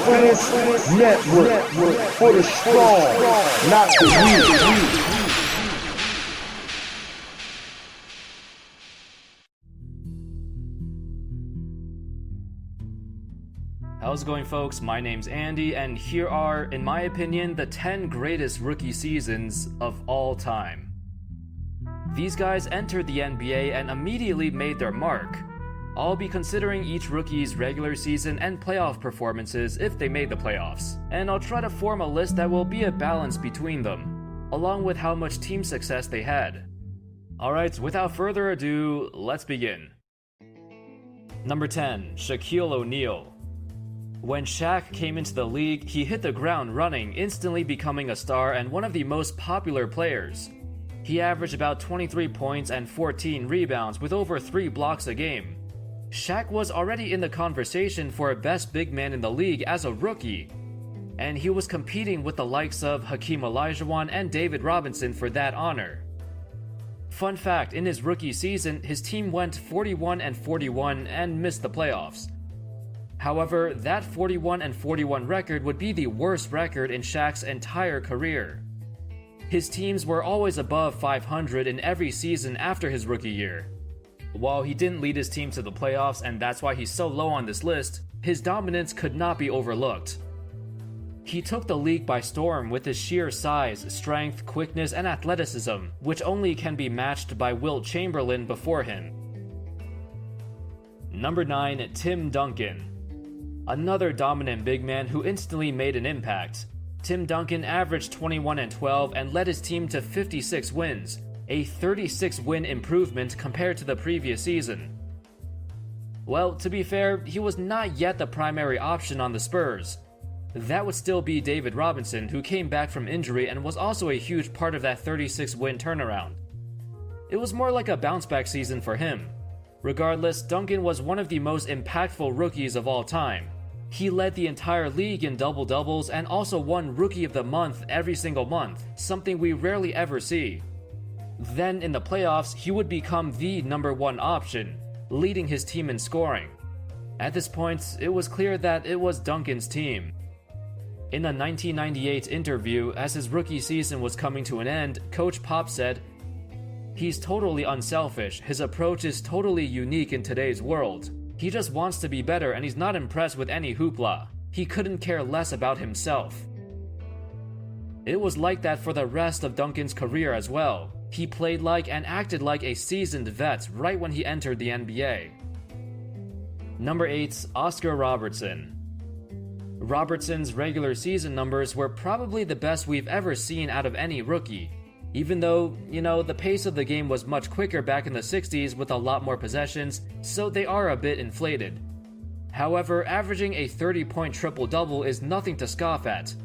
Confidence Network for the strong, not the weak. How's it going, folks? My name's Andy, and here are, in my opinion, the 10 greatest rookie seasons of all time. These guys entered the NBA and immediately made their mark. I'll be considering each rookie's regular season and playoff performances if they made the playoffs, and I'll try to form a list that will be a balance between them, along with how much team success they had. Alright, without further ado, let's begin. Number 10, Shaquille O'Neal. When Shaq came into the league, he hit the ground running, instantly becoming a star and one of the most popular players. He averaged about 23 points and 14 rebounds with over 3 blocks a game. Shaq was already in the conversation for best big man in the league as a rookie, and he was competing with the likes of Hakeem Olajuwon and David Robinson for that honor. Fun fact, in his rookie season, his team went 41-41 and missed the playoffs. However, that 41-41 record would be the worst record in Shaq's entire career. His teams were always above 500 in every season after his rookie year. While he didn't lead his team to the playoffs, and that's why he's so low on this list, his dominance could not be overlooked. He took the league by storm with his sheer size, strength, quickness, and athleticism, which only can be matched by Wilt Chamberlain before him. Number 9, Tim Duncan. Another dominant big man who instantly made an impact. Tim Duncan averaged 21-12 and led his team to 56 wins, a 36-win improvement compared to the previous season. Well, to be fair, he was not yet the primary option on the Spurs. That would still be David Robinson, who came back from injury and was also a huge part of that 36-win turnaround. It was more like a bounce-back season for him. Regardless, Duncan was one of the most impactful rookies of all time. He led the entire league in double-doubles and also won Rookie of the Month every single month, something we rarely ever see. Then in the playoffs, he would become the number one option, leading his team in scoring. At this point, it was clear that it was Duncan's team. In a 1998 interview, as his rookie season was coming to an end, Coach Pop said, "He's totally unselfish, his approach is totally unique in today's world. He just wants to be better and he's not impressed with any hoopla. He couldn't care less about himself." It was like that for the rest of Duncan's career as well. He played like and acted like a seasoned vet right when he entered the NBA. Number 8, Oscar Robertson. Robertson's regular season numbers were probably the best we've ever seen out of any rookie. Even though, the pace of the game was much quicker back in the 60s with a lot more possessions, so they are a bit inflated. However, averaging a 30-point triple-double is nothing to scoff at.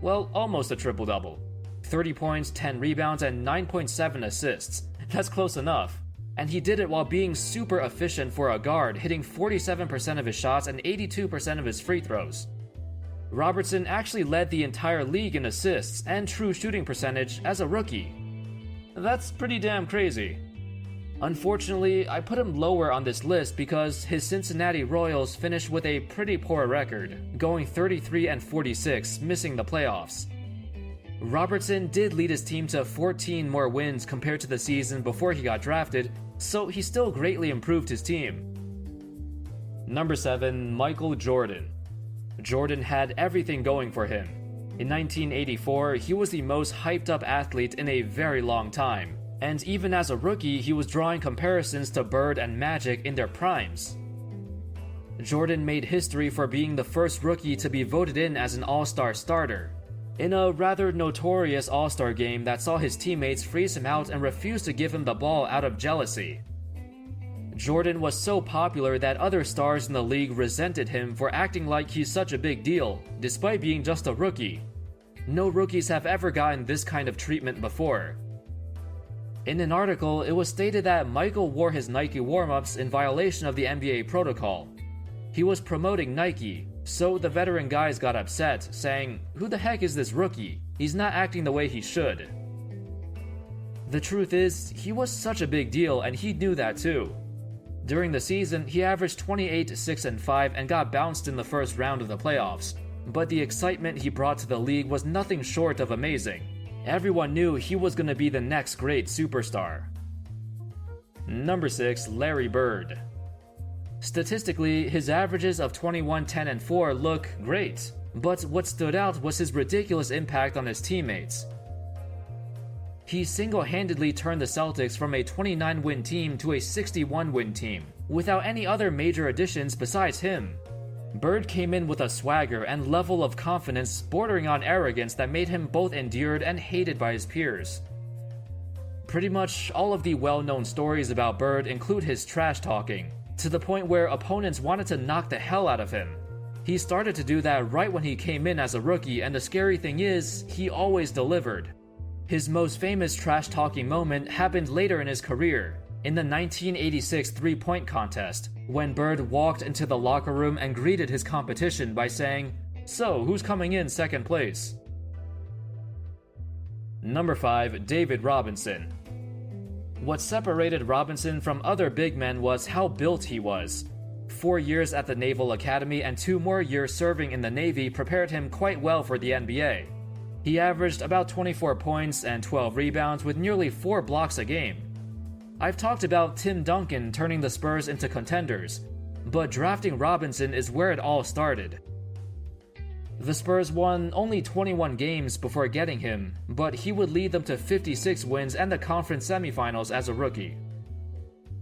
Well, almost a triple-double. 30 points, 10 rebounds, and 9.7 assists. That's close enough. And he did it while being super efficient for a guard, hitting 47% of his shots and 82% of his free throws. Robertson actually led the entire league in assists and true shooting percentage as a rookie. That's pretty damn crazy. Unfortunately, I put him lower on this list because his Cincinnati Royals finished with a pretty poor record, going 33-46, missing the playoffs. Robertson did lead his team to 14 more wins compared to the season before he got drafted, so he still greatly improved his team. Number 7, Michael Jordan. Jordan had everything going for him. In 1984, he was the most hyped up athlete in a very long time, and even as a rookie, he was drawing comparisons to Bird and Magic in their primes. Jordan made history for being the first rookie to be voted in as an All-Star starter, in a rather notorious All-Star game that saw his teammates freeze him out and refuse to give him the ball out of jealousy. Jordan was so popular that other stars in the league resented him for acting like he's such a big deal, despite being just a rookie. No rookies have ever gotten this kind of treatment before. In an article, it was stated that Michael wore his Nike warm-ups in violation of the NBA protocol. He was promoting Nike, so the veteran guys got upset, saying, "Who the heck is this rookie? He's not acting the way he should." The truth is, he was such a big deal and he knew that too. During the season, he averaged 28, 6, and 5 and got bounced in the first round of the playoffs. But the excitement he brought to the league was nothing short of amazing. Everyone knew he was going to be the next great superstar. Number 6, Larry Bird. Statistically, his averages of 21, 10, and 4 look great, but what stood out was his ridiculous impact on his teammates. He single-handedly turned the Celtics from a 29-win team to a 61-win team, without any other major additions besides him. Bird came in with a swagger and level of confidence bordering on arrogance that made him both endeared and hated by his peers. Pretty much all of the well-known stories about Bird include his trash talking, to the point where opponents wanted to knock the hell out of him. He started to do that right when he came in as a rookie, and the scary thing is, he always delivered. His most famous trash-talking moment happened later in his career, in the 1986 three-point contest, when Bird walked into the locker room and greeted his competition by saying, "So, who's coming in second place?" Number 5, David Robinson. What separated Robinson from other big men was how built he was. 4 years at the Naval Academy and 2 more years serving in the Navy prepared him quite well for the NBA. He averaged about 24 points and 12 rebounds with nearly 4 blocks a game. I've talked about Tim Duncan turning the Spurs into contenders, but drafting Robinson is where it all started. The Spurs won only 21 games before getting him, but he would lead them to 56 wins and the conference semifinals as a rookie.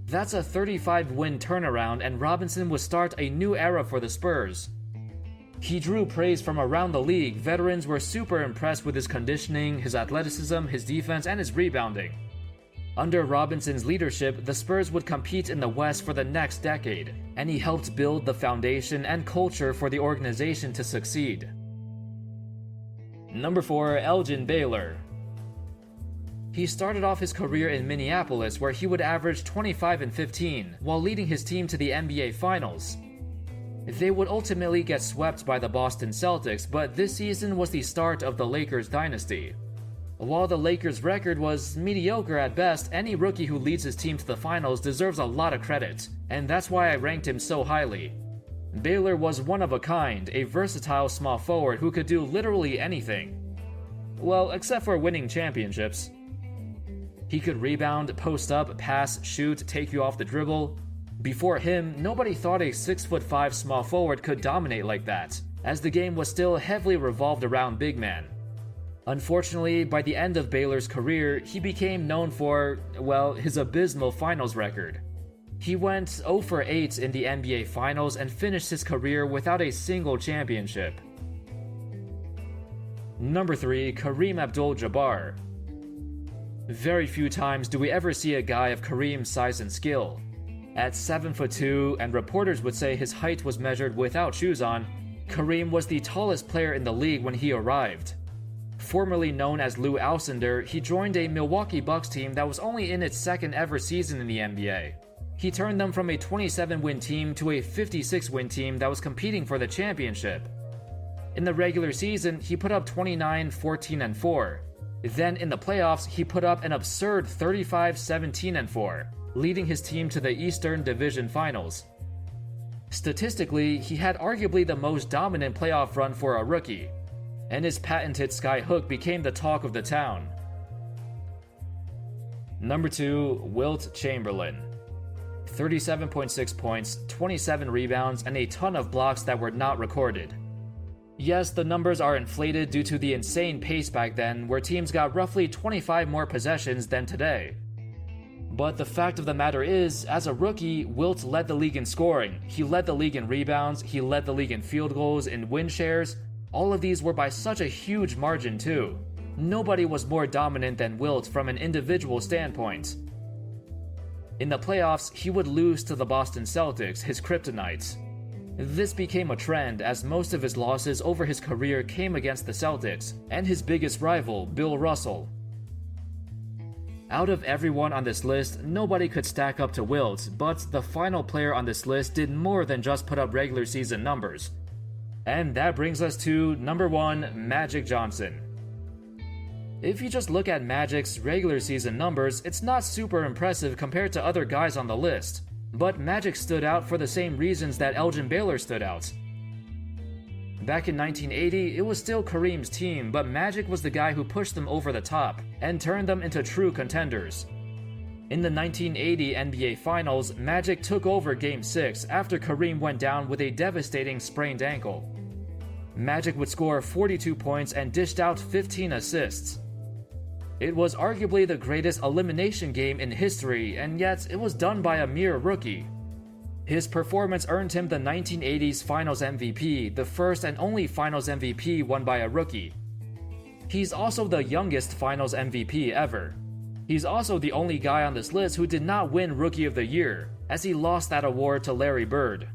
That's a 35-win turnaround, and Robinson would start a new era for the Spurs. He drew praise from around the league. Veterans were super impressed with his conditioning, his athleticism, his defense, and his rebounding. Under Robinson's leadership, the Spurs would compete in the West for the next decade, and he helped build the foundation and culture for the organization to succeed. Number 4, Elgin Baylor. He started off his career in Minneapolis, where he would average 25 and 15, while leading his team to the NBA Finals. They would ultimately get swept by the Boston Celtics, but this season was the start of the Lakers dynasty. While the Lakers' record was mediocre at best, any rookie who leads his team to the finals deserves a lot of credit, and that's why I ranked him so highly. Baylor was one of a kind, a versatile small forward who could do literally anything. Well, except for winning championships. He could rebound, post up, pass, shoot, take you off the dribble. Before him, nobody thought a 6'5" small forward could dominate like that, as the game was still heavily revolved around big men. Unfortunately, by the end of Baylor's career, he became known for, well, his abysmal finals record. He went 0 for 8 in the NBA Finals and finished his career without a single championship. Number 3, Kareem Abdul-Jabbar. Very few times do we ever see a guy of Kareem's size and skill. At 7'2", and reporters would say his height was measured without shoes on, Kareem was the tallest player in the league when he arrived. Formerly known as Lou Alcindor, he joined a Milwaukee Bucks team that was only in its second ever season in the NBA. He turned them from a 27-win team to a 56-win team that was competing for the championship. In the regular season, he put up 29, 14, and 4. Then in the playoffs, he put up an absurd 35, 17, and 4, leading his team to the Eastern Division Finals. Statistically, he had arguably the most dominant playoff run for a rookie, and his patented skyhook became the talk of the town. Number 2, Wilt Chamberlain. 37.6 points, 27 rebounds, and a ton of blocks that were not recorded. Yes, the numbers are inflated due to the insane pace back then, where teams got roughly 25 more possessions than today. But the fact of the matter is, as a rookie, Wilt led the league in scoring, he led the league in rebounds, he led the league in field goals, in win shares. All of these were by such a huge margin too. Nobody was more dominant than Wilt from an individual standpoint. In the playoffs, he would lose to the Boston Celtics, his kryptonite. This became a trend as most of his losses over his career came against the Celtics and his biggest rival, Bill Russell. Out of everyone on this list, nobody could stack up to Wilt, but the final player on this list did more than just put up regular season numbers. And that brings us to number 1, Magic Johnson. If you just look at Magic's regular season numbers, it's not super impressive compared to other guys on the list. But Magic stood out for the same reasons that Elgin Baylor stood out. Back in 1980, it was still Kareem's team, but Magic was the guy who pushed them over the top and turned them into true contenders. In the 1980 NBA Finals, Magic took over Game 6 after Kareem went down with a devastating sprained ankle. Magic would score 42 points and dished out 15 assists. It was arguably the greatest elimination game in history, and yet it was done by a mere rookie. His performance earned him the 1980s Finals MVP, the first and only Finals MVP won by a rookie. He's also the youngest Finals MVP ever. He's also the only guy on this list who did not win Rookie of the Year, as he lost that award to Larry Bird.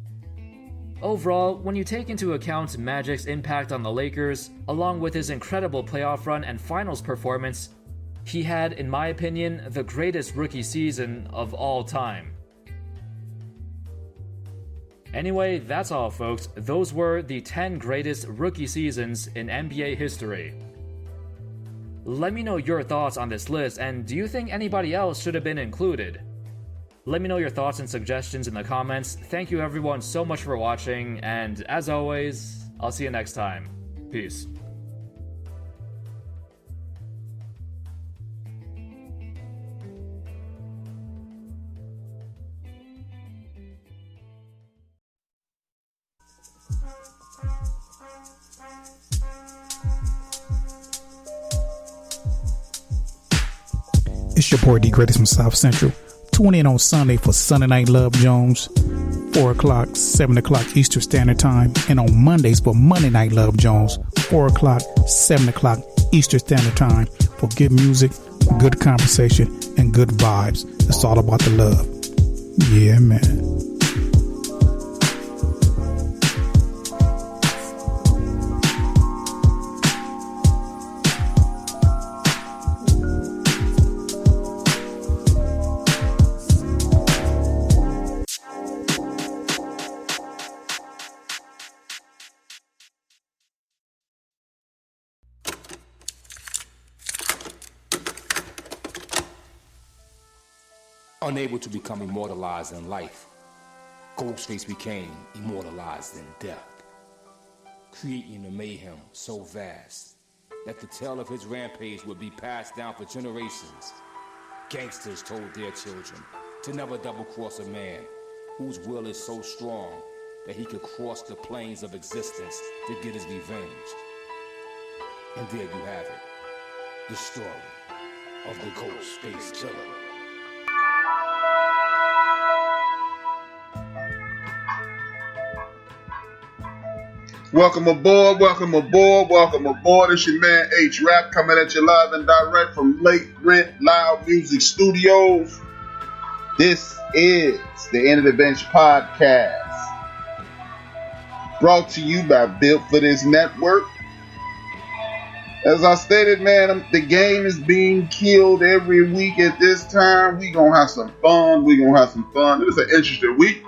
Overall, when you take into account Magic's impact on the Lakers, along with his incredible playoff run and finals performance, he had, in my opinion, the greatest rookie season of all time. Anyway, that's all folks. Those were the 10 greatest rookie seasons in NBA history. Let me know your thoughts on this list, and do you think anybody else should have been included? Let me know your thoughts and suggestions in the comments. Thank you everyone so much for watching, and as always, I'll see you next time. Peace. It's your boy D Greatest from South Central. Tune in on Sunday for Sunday Night Love Jones, 4 o'clock, 7 o'clock Eastern Standard Time, and on Mondays for Monday Night Love Jones, 4 o'clock, 7 o'clock Eastern Standard Time for good music, good conversation, and good vibes. It's all about the love. Yeah, man. Unable to become immortalized in life, Ghostface became immortalized in death, creating a mayhem so vast that the tale of his rampage would be passed down for generations. Gangsters told their children to never double-cross a man whose will is so strong that he could cross the plains of existence to get his revenge. And there you have it, the story of the Ghostface Killer. Welcome aboard, welcome aboard, welcome aboard. It's your man H-Rap coming at you live and direct from Late Rent Loud Music Studios. This is the End of the Bench Podcast, brought to you by Built for This Network. As I stated, man, the game is being killed every week at this time. We're going to have some fun. It's an interesting week,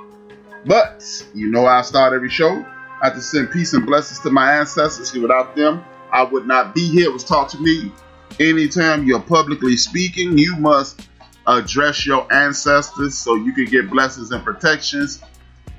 but you know I start every show. I have to send peace and blessings to my ancestors. Without them, I would not be here. It was taught to me, anytime you're publicly speaking, you must address your ancestors so you can get blessings and protections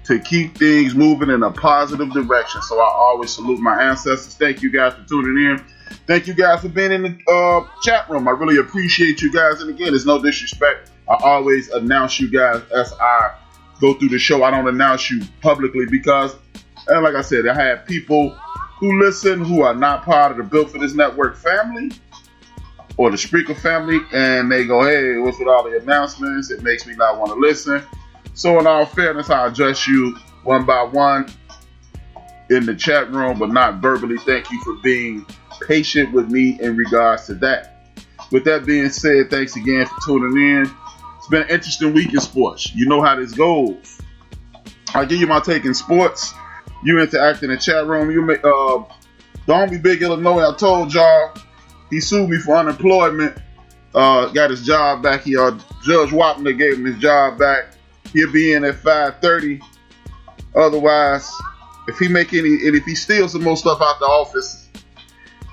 to keep things moving in a positive direction. So I always salute my ancestors. Thank you guys for tuning in. Thank you guys for being in the chat room. I really appreciate you guys. And again, there's no disrespect. I always announce you guys as I go through the show. I don't announce you publicly because, and like I said, I have people who listen who are not part of the Built for This Network family or the Spreaker family, and they go, hey, what's with all the announcements? It makes me not want to listen. So in all fairness, I address you one by one in the chat room, but not verbally. Thank you for being patient with me in regards to that. With that being said, thanks again for tuning in. It's been an interesting week in sports. You know how this goes. I'll give you my take in sports. You interact in the chat room. You make the homie Big Illinois, I told y'all, he sued me for unemployment. Got his job back. Judge Wapner gave him his job back. He'll be in at 5:30. Otherwise, if he steals some more stuff out the office,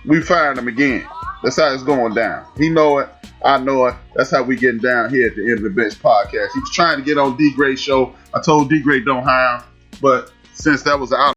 we firing him again. That's how it's going down. He know it. I know it. That's how we getting down here at the End of the Bench podcast. He was trying to get on D Gray show. I told D Gray don't hire him, but since that was out